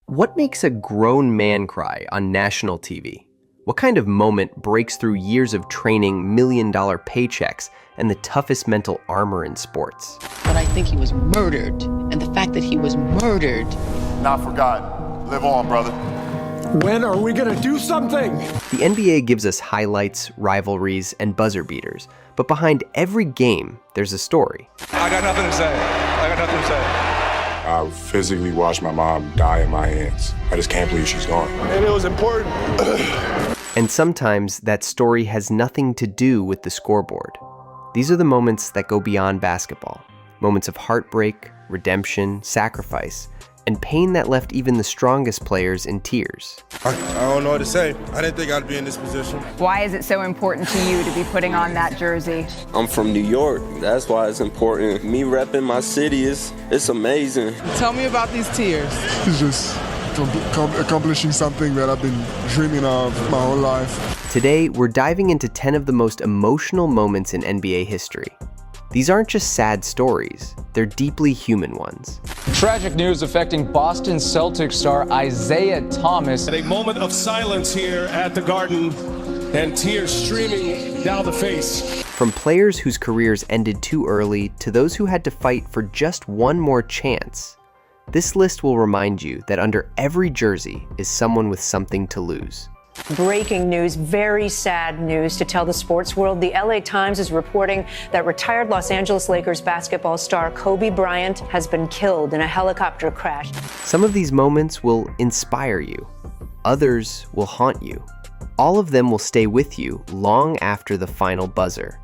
What makes a grown man cry on national TV? What kind of moment breaks through years of training, million-dollar paychecks, and the toughest mental armor in sports? But I think he was murdered, and the fact that he was murdered... Not forgotten. Live on, brother. When are we gonna do something? The NBA gives us highlights, rivalries, and buzzer beaters, but behind every game, there's a story. I got nothing to say. I physically watched my mom die in my hands. I just can't believe she's gone. And it was important. And sometimes that story has nothing to do with the scoreboard. These are the moments that go beyond basketball. Moments of heartbreak, redemption, sacrifice, and pain that left even the strongest players in tears. I don't know what to say. I didn't think I'd be in this position. Why is it so important to you to be putting on that jersey? I'm from New York. That's why it's important. Me repping my city it's amazing. Tell me about these tears. It's just accomplishing something that I've been dreaming of my whole life. Today, we're diving into 10 of the most emotional moments in NBA history. These aren't just sad stories, they're deeply human ones. Tragic news affecting Boston Celtics star Isaiah Thomas. A moment of silence here at the Garden and tears streaming down the face. From players whose careers ended too early to those who had to fight for just one more chance, this list will remind you that under every jersey is someone with something to lose. Breaking news, very sad news to tell the sports world. The LA Times is reporting that retired Los Angeles Lakers basketball star Kobe Bryant has been killed in a helicopter crash. Some of these moments will inspire you. Others will haunt you. All of them will stay with you long after the final buzzer.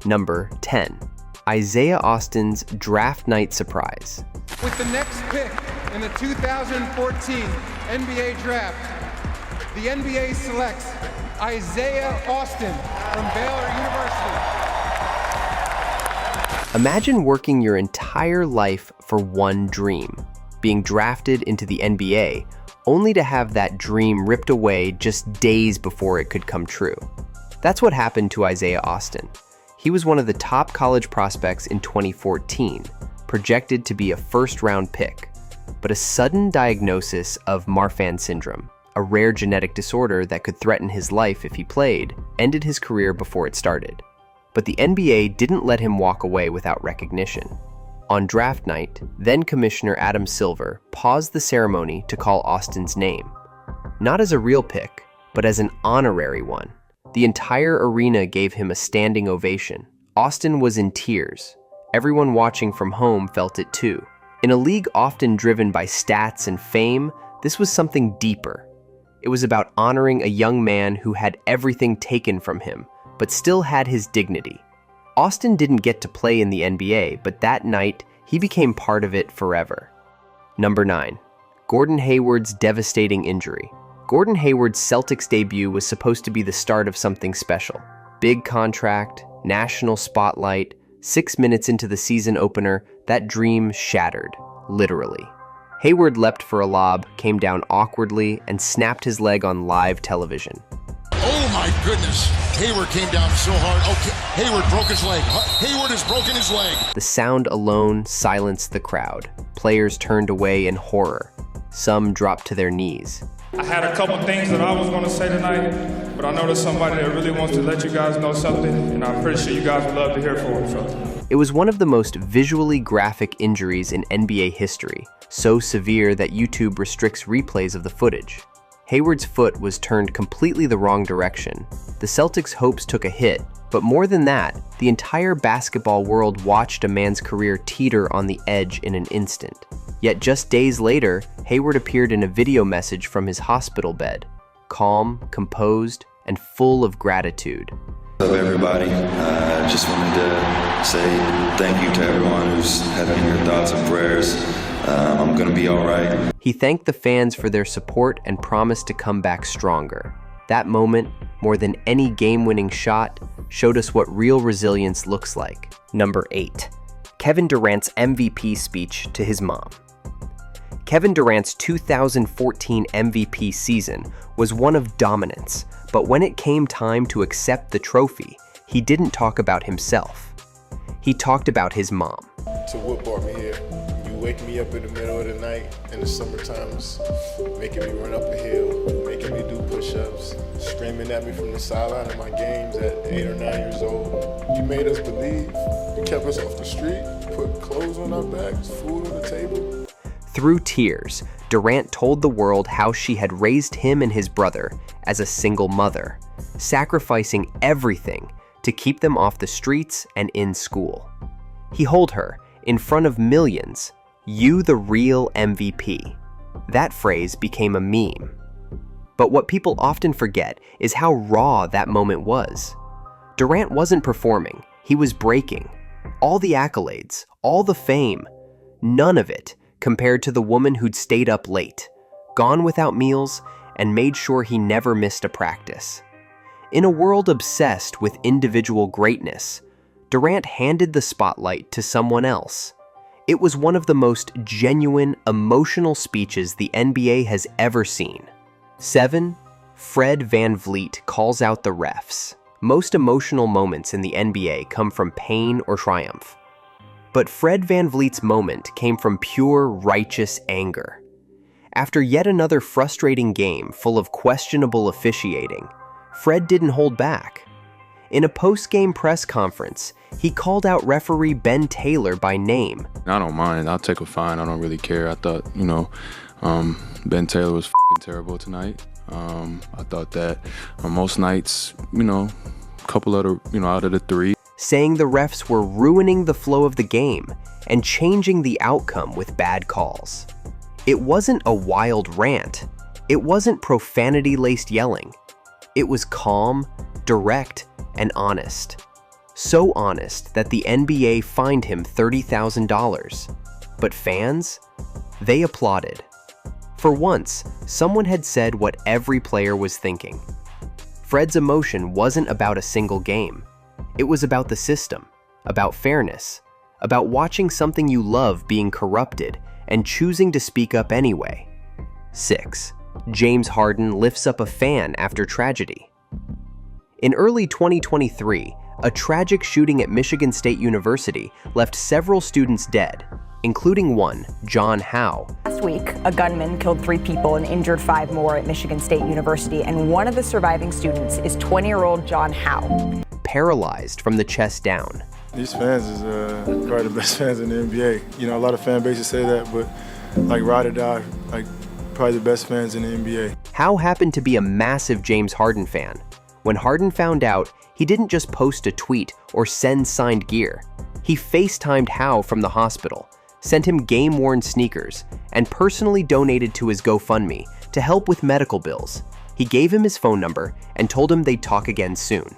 Number 10. Isaiah Austin's draft night surprise. With the next pick in the 2014 NBA Draft, the NBA selects Isaiah Austin from Baylor University. Imagine working your entire life for one dream, being drafted into the NBA, only to have that dream ripped away just days before it could come true. That's what happened to Isaiah Austin. He was one of the top college prospects in 2014, projected to be a first-round pick, but a sudden diagnosis of Marfan syndrome, a rare genetic disorder that could threaten his life if he played, ended his career before it started. But the NBA didn't let him walk away without recognition. On draft night, then Commissioner Adam Silver paused the ceremony to call Austin's name. Not as a real pick, but as an honorary one. The entire arena gave him a standing ovation. Austin was in tears. Everyone watching from home felt it too. In a league often driven by stats and fame, this was something deeper. It was about honoring a young man who had everything taken from him, but still had his dignity. Austin didn't get to play in the NBA, but that night, he became part of it forever. Number 9. Gordon Hayward's devastating injury. Gordon Hayward's Celtics debut was supposed to be the start of something special. Big contract, national spotlight, 6 minutes into the season opener, that dream shattered, literally. Hayward leapt for a lob, came down awkwardly, and snapped his leg on live television. Oh my goodness! Hayward came down so hard. Okay, Hayward broke his leg. Hayward has broken his leg. The sound alone silenced the crowd. Players turned away in horror. Some dropped to their knees. I had a couple things that I was going to say tonight, but I know there's somebody that really wants to let you guys know something, and I'm pretty sure you guys would love to hear from him. It was one of the most visually graphic injuries in NBA history, so severe that YouTube restricts replays of the footage. Hayward's foot was turned completely the wrong direction. The Celtics' hopes took a hit, but more than that, the entire basketball world watched a man's career teeter on the edge in an instant. Yet just days later, Hayward appeared in a video message from his hospital bed, calm, composed, and full of gratitude. Hello everybody, just wanted to say thank you to everyone who's had me in your thoughts and prayers. I'm gonna be all right. He thanked the fans for their support and promised to come back stronger. That moment, more than any game-winning shot, showed us what real resilience looks like. Number 8. Kevin Durant's MVP speech to his mom. Kevin Durant's 2014 MVP season was one of dominance, but when it came time to accept the trophy, he didn't talk about himself. He talked about his mom. So what brought me here? You waking me up in the middle of the night in the summertimes, making me run up a hill, making me do push-ups, screaming at me from the sideline of my games at 8 or 9 years old. You made us believe. You kept us off the street, put clothes on our backs, food on the table. Through tears, Durant told the world how she had raised him and his brother as a single mother, sacrificing everything to keep them off the streets and in school. He told her, in front of millions, "You the real MVP." That phrase became a meme. But what people often forget is how raw that moment was. Durant wasn't performing, he was breaking. All the accolades, all the fame, none of it compared to the woman who'd stayed up late, gone without meals, and made sure he never missed a practice. In a world obsessed with individual greatness, Durant handed the spotlight to someone else. It was one of the most genuine, emotional speeches the NBA has ever seen. 7. Fred VanVleet calls out the refs. Most emotional moments in the NBA come from pain or triumph. But Fred VanVleet's moment came from pure, righteous anger. After yet another frustrating game full of questionable officiating, Fred didn't hold back. In a post-game press conference, he called out referee Ben Taylor by name. I don't mind. I'll take a fine. I don't really care. I thought, Ben Taylor was f***ing terrible tonight. I thought that on most nights, a couple of out of the three. Saying the refs were ruining the flow of the game and changing the outcome with bad calls. It wasn't a wild rant. It wasn't profanity-laced yelling. It was calm, direct, and honest. So honest that the NBA fined him $30,000. But fans? They applauded. For once, someone had said what every player was thinking. Fred's emotion wasn't about a single game. It was about the system, about fairness, about watching something you love being corrupted and choosing to speak up anyway. 6. James Harden lifts up a fan after tragedy. In early 2023, a tragic shooting at Michigan State University left several students dead, including one, John Howe. Last week, a gunman killed 3 people and injured 5 more at Michigan State University, and one of the surviving students is 20-year-old John Howe. Paralyzed from the chest down. These fans is probably the best fans in the NBA. A lot of fan bases say that, but ride or die, probably the best fans in the NBA. Howe happened to be a massive James Harden fan. When Harden found out, he didn't just post a tweet or send signed gear. He FaceTimed Howe from the hospital, sent him game-worn sneakers, and personally donated to his GoFundMe to help with medical bills. He gave him his phone number and told him they'd talk again soon.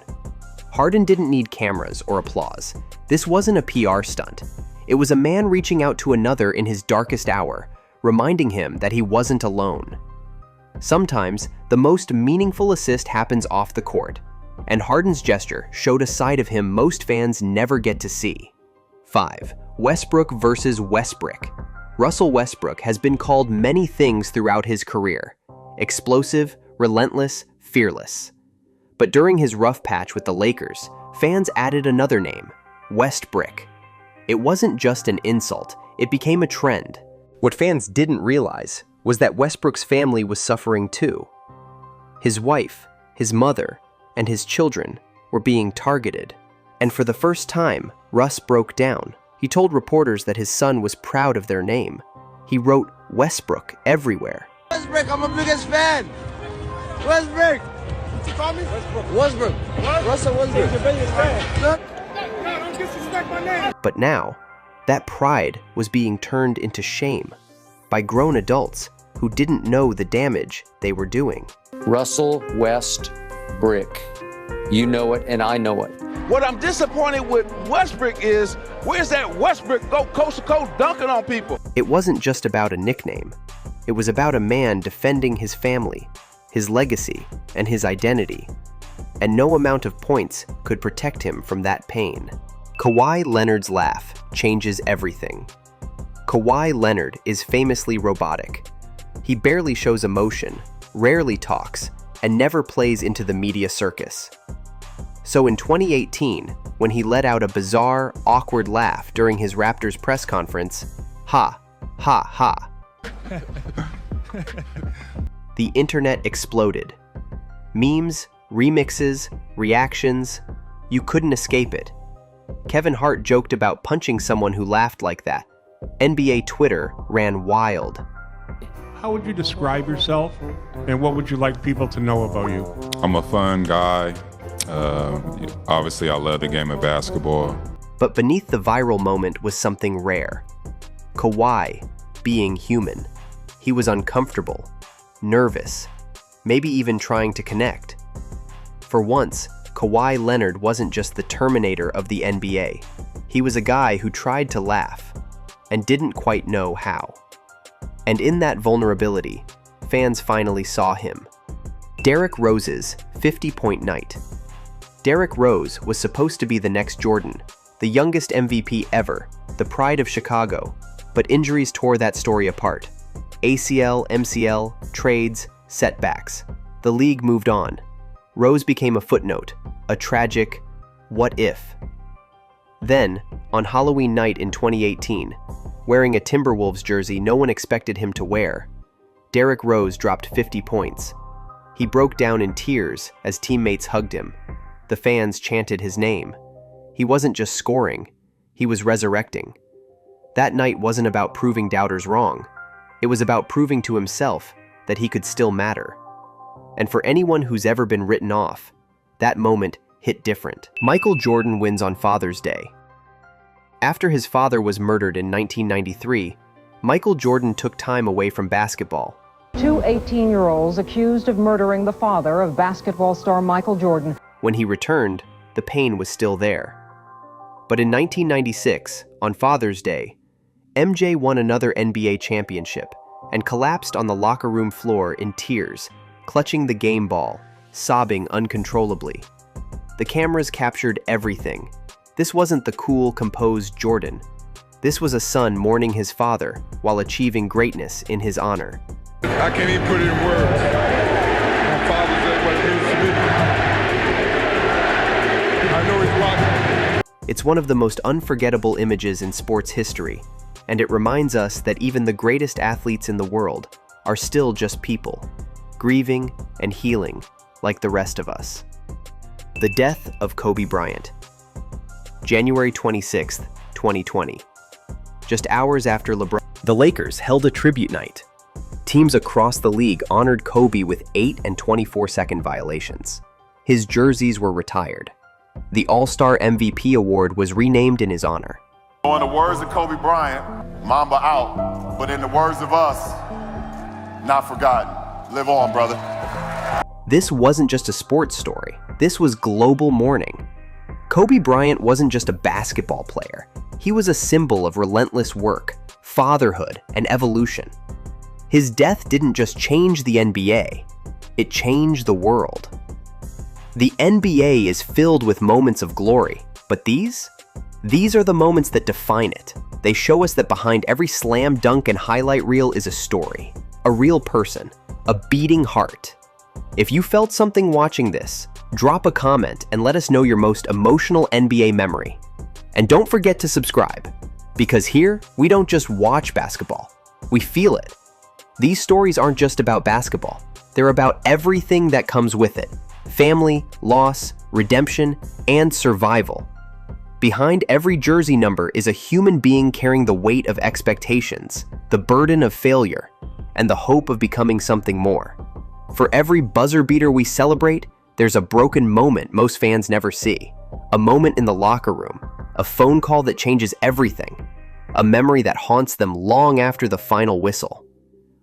Harden didn't need cameras or applause. This wasn't a PR stunt. It was a man reaching out to another in his darkest hour, reminding him that he wasn't alone. Sometimes, the most meaningful assist happens off the court, and Harden's gesture showed a side of him most fans never get to see. 5. Westbrook versus Westbrick. Russell Westbrook has been called many things throughout his career: explosive, relentless, fearless. But during his rough patch with the Lakers, fans added another name, Westbrick. It wasn't just an insult, it became a trend. What fans didn't realize was that Westbrook's family was suffering too. His wife, his mother, and his children were being targeted. And for the first time, Russ broke down. He told reporters that his son was proud of their name. He wrote Westbrook everywhere. Westbrook, I'm a biggest fan. Westbrook. What you call me? Westbrook. Russell Westbrook. Your biggest fan. Look. No, don't disrespect my name. But now, that pride was being turned into shame by grown adults who didn't know the damage they were doing. Russell Westbrook. You know it and I know it. What I'm disappointed with Westbrook is, where's that Westbrook go coast to coast dunking on people? It wasn't just about a nickname. It was about a man defending his family, his legacy, and his identity. And no amount of points could protect him from that pain. Kawhi Leonard's laugh changes everything. Kawhi Leonard is famously robotic. He barely shows emotion, rarely talks, and never plays into the media circus. So in 2018, when he let out a bizarre, awkward laugh during his Raptors press conference, Ha ha. The internet exploded. Memes, remixes, reactions, you couldn't escape it. Kevin Hart joked about punching someone who laughed like that. NBA Twitter ran wild. How would you describe yourself, and what would you like people to know about you? I'm a fun guy. Obviously, I love the game of basketball. But beneath the viral moment was something rare. Kawhi being human. He was uncomfortable, nervous, maybe even trying to connect. For once, Kawhi Leonard wasn't just the Terminator of the NBA. He was a guy who tried to laugh and didn't quite know how. And in that vulnerability, fans finally saw him. Derrick Rose's 50-point night. Derrick Rose was supposed to be the next Jordan, the youngest MVP ever, the pride of Chicago, but injuries tore that story apart. ACL, MCL, trades, setbacks. The league moved on. Rose became a footnote, a tragic what if. Then, on Halloween night in 2018, wearing a Timberwolves jersey no one expected him to wear, Derrick Rose dropped 50 points. He broke down in tears as teammates hugged him. The fans chanted his name. He wasn't just scoring, he was resurrecting. That night wasn't about proving doubters wrong. It was about proving to himself that he could still matter. And for anyone who's ever been written off, that moment hit different. Michael Jordan wins on Father's Day. After his father was murdered in 1993, Michael Jordan took time away from basketball. Two 18-year-olds accused of murdering the father of basketball star Michael Jordan. When he returned, the pain was still there. But in 1996, on Father's Day, MJ won another NBA championship and collapsed on the locker room floor in tears, clutching the game ball, sobbing uncontrollably. The cameras captured everything. This wasn't the cool, composed Jordan. This was a son mourning his father while achieving greatness in his honor. I can't even put it in words. My Father's Day, what it means to me. I know he's watching. It's one of the most unforgettable images in sports history, and it reminds us that even the greatest athletes in the world are still just people, grieving and healing like the rest of us. The death of Kobe Bryant. January 26, 2020. Just hours after LeBron, the Lakers held a tribute night. Teams across the league honored Kobe with 8 and 24-second violations. His jerseys were retired. The All-Star MVP award was renamed in his honor. In the words of Kobe Bryant, Mamba out, but in the words of us, not forgotten. Live on, brother. This wasn't just a sports story. This was global mourning. Kobe Bryant wasn't just a basketball player. He was a symbol of relentless work, fatherhood, and evolution. His death didn't just change the NBA, it changed the world. The NBA is filled with moments of glory, but these are the moments that define it. They show us that behind every slam dunk and highlight reel is a story, a real person, a beating heart. If you felt something watching this, drop a comment and let us know your most emotional NBA memory. And don't forget to subscribe, because here we don't just watch basketball, we feel it. These stories aren't just about basketball, they're about everything that comes with it: family, loss, redemption, and survival. Behind every jersey number is a human being carrying the weight of expectations, the burden of failure, and the hope of becoming something more. For every buzzer beater we celebrate, there's a broken moment most fans never see. A moment in the locker room, a phone call that changes everything, a memory that haunts them long after the final whistle.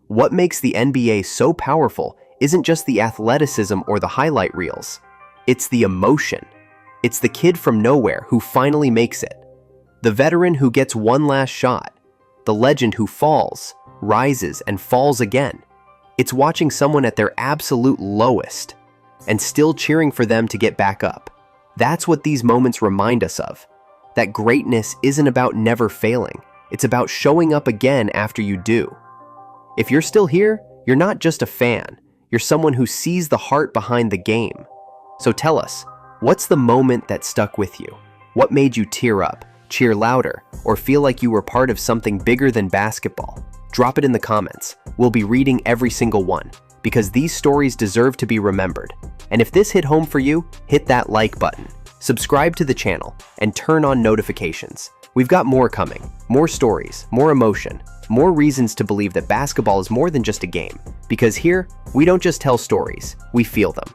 What makes the NBA so powerful isn't just the athleticism or the highlight reels. It's the emotion. It's the kid from nowhere who finally makes it. The veteran who gets one last shot. The legend who falls, rises, and falls again. It's watching someone at their absolute lowest and still cheering for them to get back up. That's what these moments remind us of. That greatness isn't about never failing. It's about showing up again after you do. If you're still here, you're not just a fan. You're someone who sees the heart behind the game. So tell us, what's the moment that stuck with you? What made you tear up? cheer louder, or feel like you were part of something bigger than basketball? Drop it in the comments. We'll be reading every single one, because these stories deserve to be remembered. And if this hit home for you, hit that like button, subscribe to the channel, and turn on notifications. We've got more coming, more stories, more emotion, more reasons to believe that basketball is more than just a game. Because here, we don't just tell stories, we feel them.